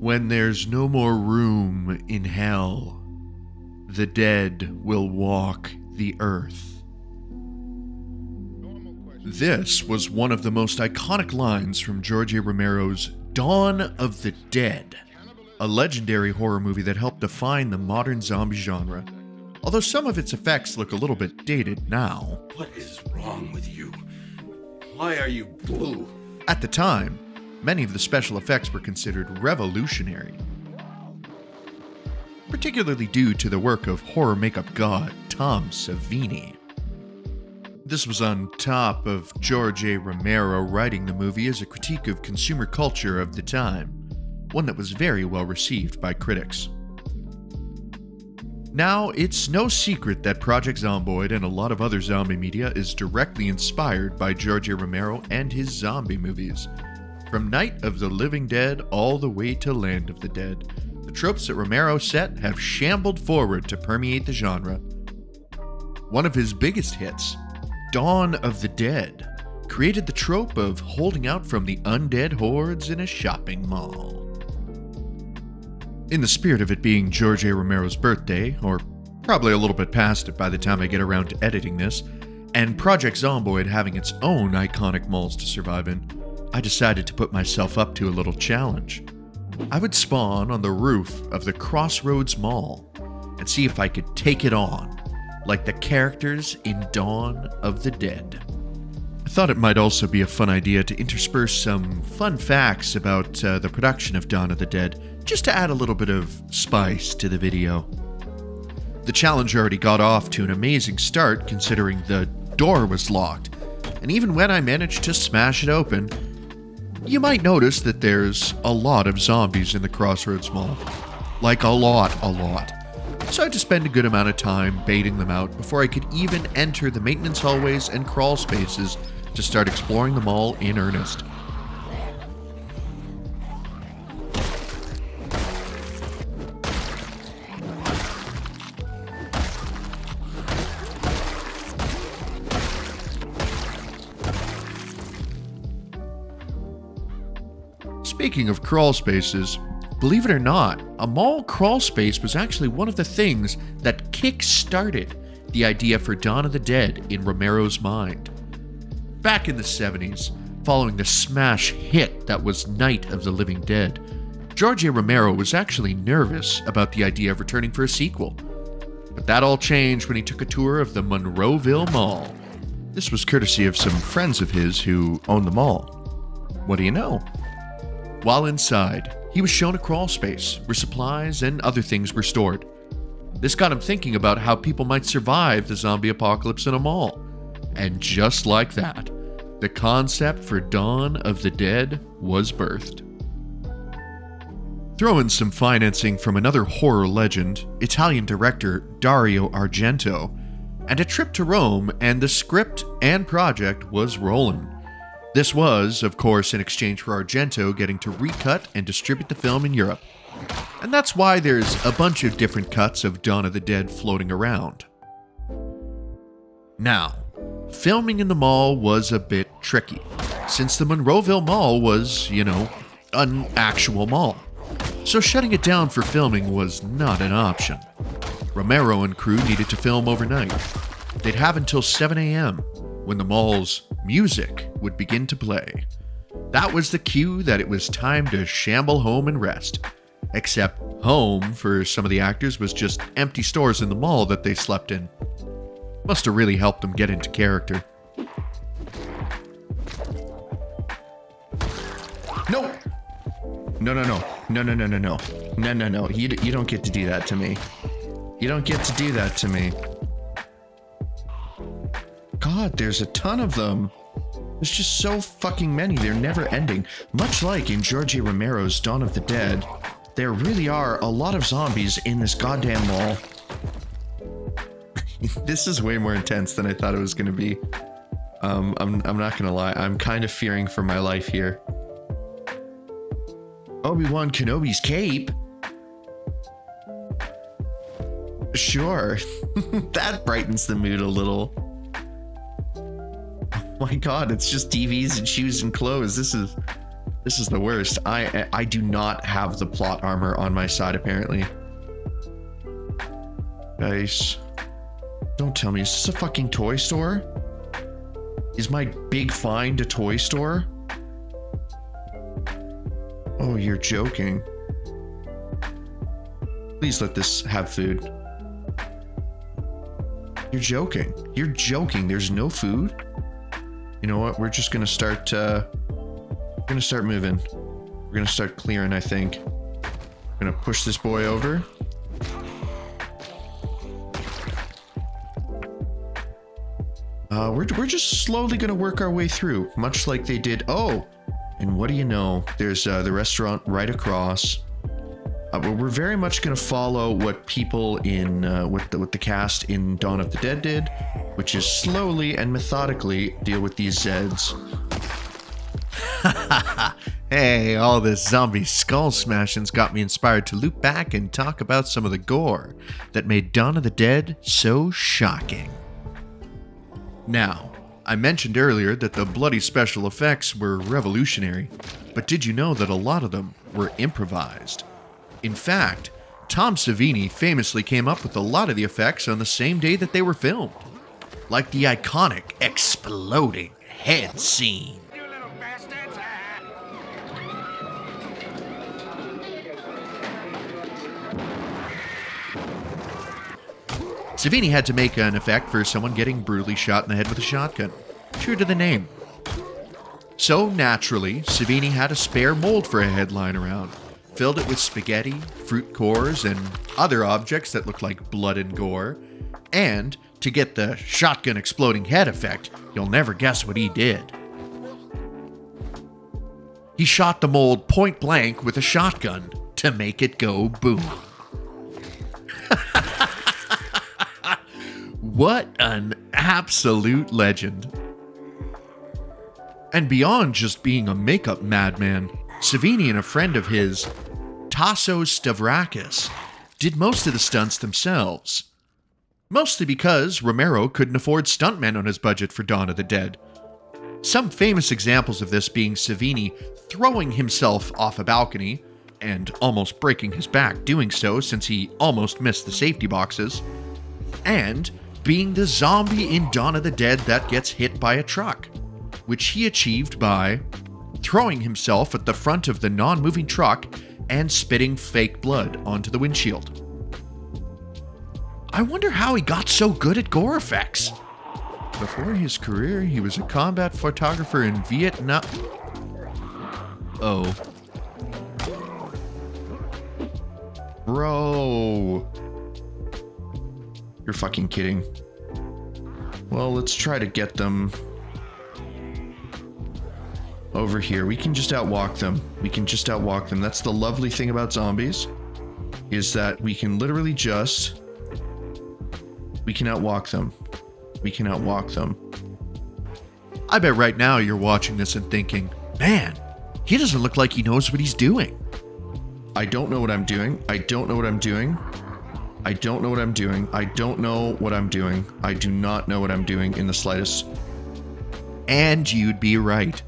When there's no more room in hell, the dead will walk the earth. This was one of the most iconic lines from George A. Romero's Dawn of the Dead, a legendary horror movie that helped define the modern zombie genre, although some of its effects look a little bit dated now. What is wrong with you? Why are you blue? At the time, many of the special effects were considered revolutionary, particularly due to the work of horror makeup god Tom Savini. This was on top of George A. Romero writing the movie as a critique of consumer culture of the time, one that was very well received by critics. Now, it's no secret that Project Zomboid and a lot of other zombie media is directly inspired by George A. Romero and his zombie movies. From Night of the Living Dead all the way to Land of the Dead, the tropes that Romero set have shambled forward to permeate the genre. One of his biggest hits, Dawn of the Dead, created the trope of holding out from the undead hordes in a shopping mall. In the spirit of it being George A. Romero's birthday, or probably a little bit past it by the time I get around to editing this, and Project Zomboid having its own iconic malls to survive in, I decided to put myself up to a little challenge. I would spawn on the roof of the Crossroads Mall and see if I could take it on, like the characters in Dawn of the Dead. I thought it might also be a fun idea to intersperse some fun facts about the production of Dawn of the Dead, just to add a little bit of spice to the video. The challenge already got off to an amazing start considering the door was locked, and even when I managed to smash it open, you might notice that there's a lot of zombies in the Crossroads Mall. Like a lot. So I had to spend a good amount of time baiting them out before I could even enter the maintenance hallways and crawl spaces to start exploring the mall in earnest. Speaking of crawl spaces, believe it or not, a mall crawl space was actually one of the things that kick-started the idea for Dawn of the Dead in Romero's mind. Back in the 70s, following the smash hit that was Night of the Living Dead, George A. Romero was actually nervous about the idea of returning for a sequel. But that all changed when he took a tour of the Monroeville Mall. This was courtesy of some friends of his who owned the mall. What do you know? While inside, he was shown a crawl space where supplies and other things were stored. This got him thinking about how people might survive the zombie apocalypse in a mall. And just like that, the concept for Dawn of the Dead was birthed. Throw in some financing from another horror legend, Italian director Dario Argento, and a trip to Rome, and the script and project was rolling. This was, of course, in exchange for Argento getting to recut and distribute the film in Europe. And that's why there's a bunch of different cuts of Dawn of the Dead floating around. Now, filming in the mall was a bit tricky, since the Monroeville Mall was, an actual mall. So shutting it down for filming was not an option. Romero and crew needed to film overnight. They'd have until 7 a.m. when the mall's music would begin to play. That was the cue that it was time to shamble home and rest. Except home, for some of the actors, was just empty stores in the mall that they slept in. Must have really helped them get into character. No! No. You don't get to do that to me. You don't get to do that to me. God, there's a ton of them. There's just so fucking many, they're never ending. Much like in George A. Romero's Dawn of the Dead, there really are a lot of zombies in this goddamn mall. This is way more intense than I thought it was gonna be. I'm not gonna lie, I'm kind of fearing for my life here. Obi-Wan Kenobi's cape? Sure. That brightens the mood a little. Oh my god, it's just TVs and shoes and clothes. This is This is the worst. I do not have the plot armor on my side, apparently. Guys, don't tell me, is this a fucking toy store? Is my big find a toy store? Oh, you're joking. Please let this have food. You're joking. You're joking. There's no food? You know what? We're just gonna start, moving. We're gonna start clearing, I think. I'm gonna push this boy over. We're just slowly gonna work our way through, much like they did. Oh, and what do you know? There's the restaurant right across. We're very much gonna follow what people in what the cast in Dawn of the Dead did, which is slowly and methodically deal with these Zeds. Hey, all this zombie skull smashing's got me inspired to loop back and talk about some of the gore that made Dawn of the Dead so shocking. Now, I mentioned earlier that the bloody special effects were revolutionary, but did you know that a lot of them were improvised? In fact, Tom Savini famously came up with a lot of the effects on the same day that they were filmed, like the iconic exploding head scene. Savini had to make an effect for someone getting brutally shot in the head with a shotgun, true to the name. So naturally, Savini had a spare mold for a head lying around, filled it with spaghetti, fruit cores, and other objects that looked like blood and gore. And to get the shotgun exploding head effect, you'll never guess what he did. He shot the mold point blank with a shotgun to make it go boom. What an absolute legend. And beyond just being a makeup madman, Savini and a friend of his, Tasso Stavrakis, did most of the stunts themselves. Mostly because Romero couldn't afford stuntmen on his budget for Dawn of the Dead. Some famous examples of this being Savini throwing himself off a balcony, and almost breaking his back doing so since he almost missed the safety boxes, and being the zombie in Dawn of the Dead that gets hit by a truck, which he achieved by throwing himself at the front of the non-moving truck and spitting fake blood onto the windshield. I wonder how he got so good at gore effects. Before his career, he was a combat photographer in Vietnam. Oh. Bro. You're fucking kidding. Well, let's try to get them over here. We can just outwalk them. We can just outwalk them. That's the lovely thing about zombies, is that we can literally just... we can outwalk them. We can outwalk them. I bet right now you're watching this and thinking, man, he doesn't look like he knows what he's doing. I don't know what I'm doing. I don't know what I'm doing. I don't know what I'm doing. I don't know what I'm doing. I do not know what I'm doing in the slightest. And you'd be right.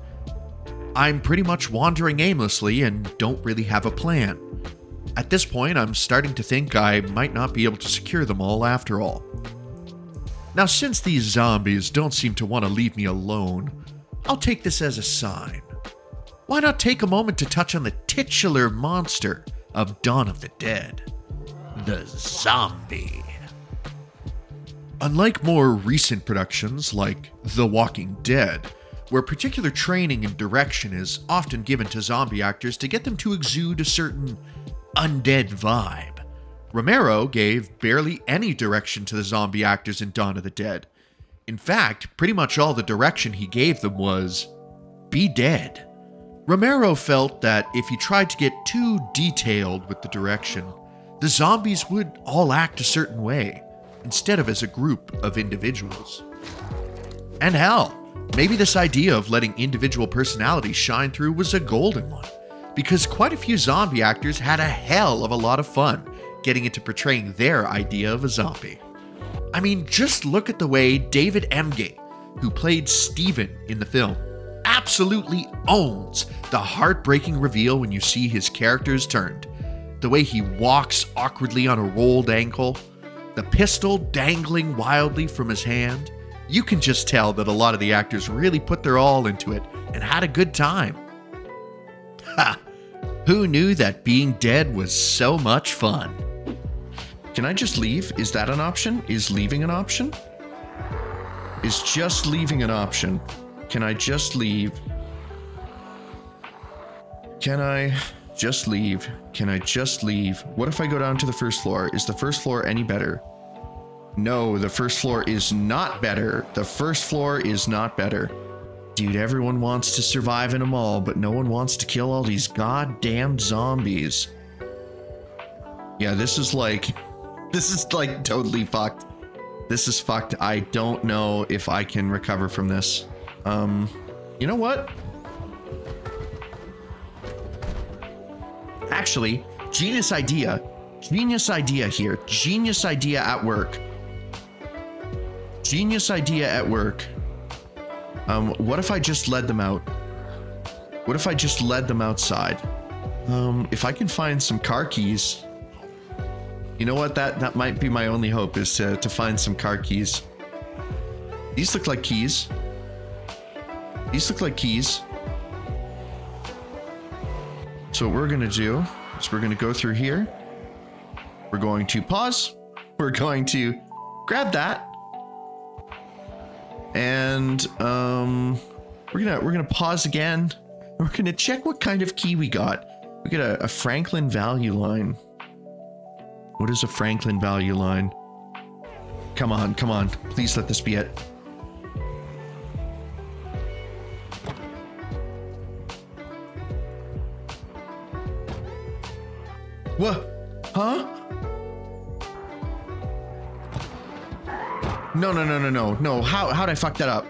I'm pretty much wandering aimlessly and don't really have a plan. At this point, I'm starting to think I might not be able to secure them all after all. Now, since these zombies don't seem to want to leave me alone, I'll take this as a sign. Why not take a moment to touch on the titular monster of Dawn of the Dead? The zombie. Unlike more recent productions like The Walking Dead, where particular training and direction is often given to zombie actors to get them to exude a certain undead vibe, Romero gave barely any direction to the zombie actors in Dawn of the Dead. In fact, pretty much all the direction he gave them was, be dead. Romero felt that if he tried to get too detailed with the direction, the zombies would all act a certain way, instead of as a group of individuals. And hell, maybe this idea of letting individual personalities shine through was a golden one, because quite a few zombie actors had a hell of a lot of fun getting into portraying their idea of a zombie. I mean, just look at the way David Emgay, who played Steven in the film, absolutely owns the heartbreaking reveal when you see his character's turned. The way he walks awkwardly on a rolled ankle, the pistol dangling wildly from his hand. You can just tell that a lot of the actors really put their all into it and had a good time. Ha! Who knew that being dead was so much fun? Can I just leave? Is that an option? Is leaving an option? Is just leaving an option? Can I just leave? Can I just leave? Can I just leave? What if I go down to the first floor? Is the first floor any better? No, the first floor is not better. The first floor is not better. Dude, everyone wants to survive in a mall, but no one wants to kill all these goddamn zombies. Yeah, this is like totally fucked. This is fucked. I don't know if I can recover from this. You know what? Actually, genius idea. Genius idea here. Genius idea at work. Genius idea at work. What if I just led them out? What if I just led them outside? If I can find some car keys. You know what? That might be my only hope, is to find some car keys. These look like keys. These look like keys. So what we're gonna do is we're gonna go through here. We're going to pause. We're going to grab that. And we're gonna pause again. We're gonna check what kind of key we got. We got a Franklin value line. What is a Franklin value line? Come on, come on. Please let this be it. What? Huh? No. How'd I fuck that up?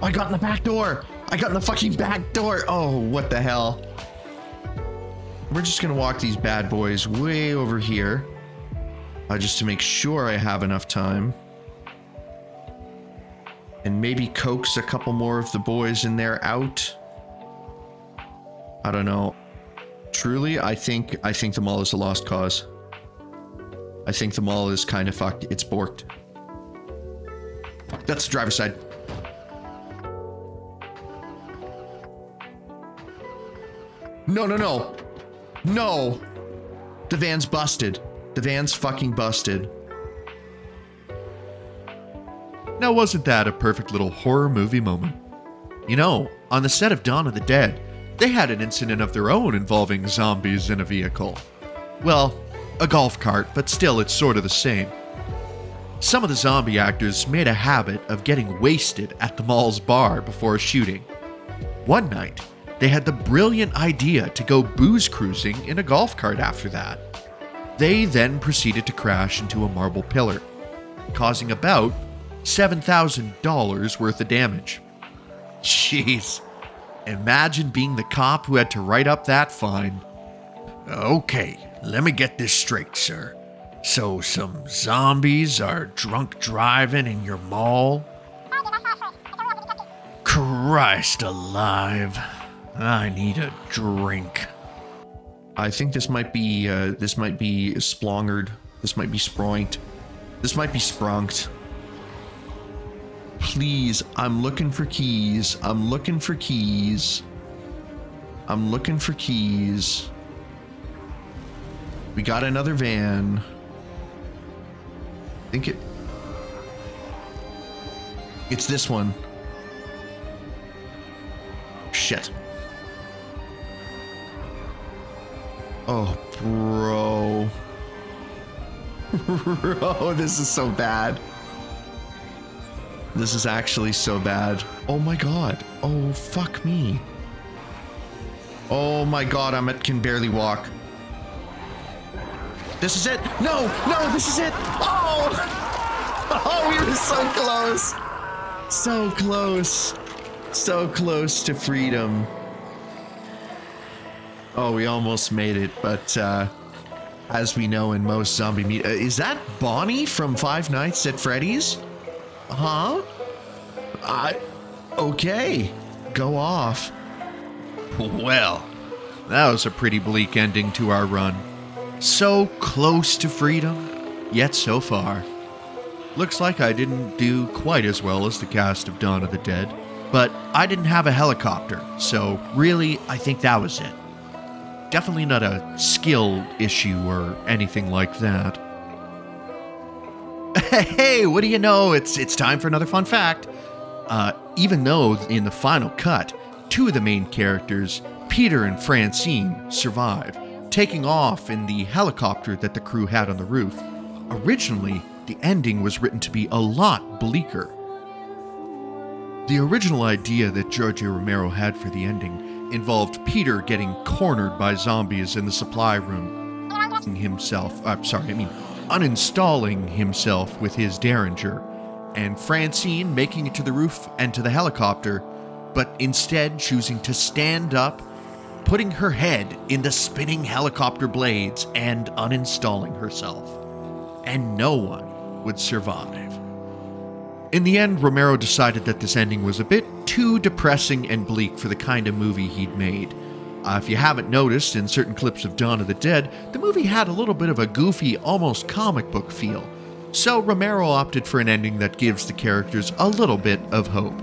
Oh, I got in the back door. I got in the fucking back door. Oh, what the hell? We're just gonna walk these bad boys way over here. Just to make sure I have enough time. And maybe coax a couple more of the boys in there out. I don't know. Truly, I think the mall is a lost cause. I think the mall is kind of fucked. It's borked. That's the driver's side. No. No! The van's busted. The van's fucking busted. Now, wasn't that a perfect little horror movie moment? You know, on the set of Dawn of the Dead, they had an incident of their own involving zombies in a vehicle. Well, a golf cart, but still it's sort of the same. Some of the zombie actors made a habit of getting wasted at the mall's bar before a shooting. One night, they had the brilliant idea to go booze cruising in a golf cart after that. They then proceeded to crash into a marble pillar, causing about $7,000 worth of damage. Jeez. Imagine being the cop who had to write up that fine. Okay, let me get this straight, sir. So some zombies are drunk driving in your mall? Christ alive. I need a drink. I think this might be splongered. This might be sproinked. This might be sprunked. Please, I'm looking for keys. I'm looking for keys. I'm looking for keys. We got another van. I think it's this one. Shit. Oh, bro. Bro, this is so bad. This is actually so bad. Oh my god. Oh, fuck me. Oh my god, can barely walk. This is it. No, this is it. Oh! Oh, we were so close. So close. So close to freedom. Oh, we almost made it, but as we know in most zombie media, is that Bonnie from Five Nights at Freddy's? Huh? Okay, go off. Well, that was a pretty bleak ending to our run. So close to freedom, yet so far. Looks like I didn't do quite as well as the cast of Dawn of the Dead, but I didn't have a helicopter, so really, I think that was it. Definitely not a skill issue or anything like that. Hey, what do you know? It's time for another fun fact. Even though in the final cut, two of the main characters, Peter and Francine, survive, taking off in the helicopter that the crew had on the roof. Originally, the ending was written to be a lot bleaker. The original idea that George Romero had for the ending involved Peter getting cornered by zombies in the supply room, uninstalling himself with his Derringer, and Francine making it to the roof and to the helicopter, but instead choosing to stand up, putting her head in the spinning helicopter blades and uninstalling herself. And no one would survive. In the end, Romero decided that this ending was a bit too depressing and bleak for the kind of movie he'd made. If you haven't noticed, in certain clips of Dawn of the Dead, the movie had a little bit of a goofy, almost comic book feel. So Romero opted for an ending that gives the characters a little bit of hope.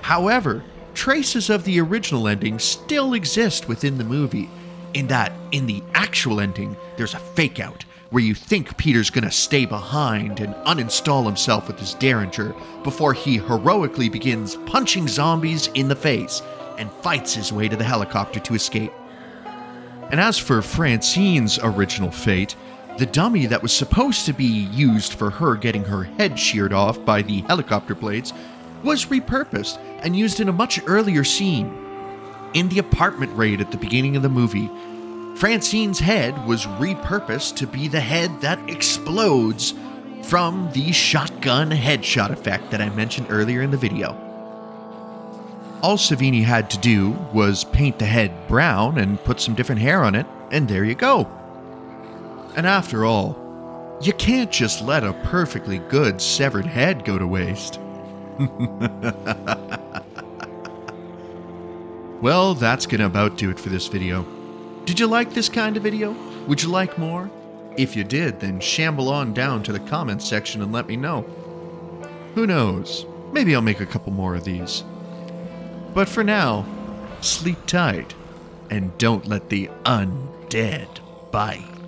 However, traces of the original ending still exist within the movie, in that in the actual ending, there's a fake out, where you think Peter's gonna stay behind and uninstall himself with his Derringer before he heroically begins punching zombies in the face and fights his way to the helicopter to escape. And as for Francine's original fate, the dummy that was supposed to be used for her getting her head sheared off by the helicopter blades was repurposed and used in a much earlier scene. In the apartment raid at the beginning of the movie, Francine's head was repurposed to be the head that explodes from the shotgun headshot effect that I mentioned earlier in the video. All Savini had to do was paint the head brown and put some different hair on it, and there you go. And after all, you can't just let a perfectly good severed head go to waste. Well, that's gonna about do it for this video. Did you like this kind of video? Would you like more? If you did, then shamble on down to the comments section and let me know. Who knows? Maybe I'll make a couple more of these. But for now, sleep tight and don't let the undead bite.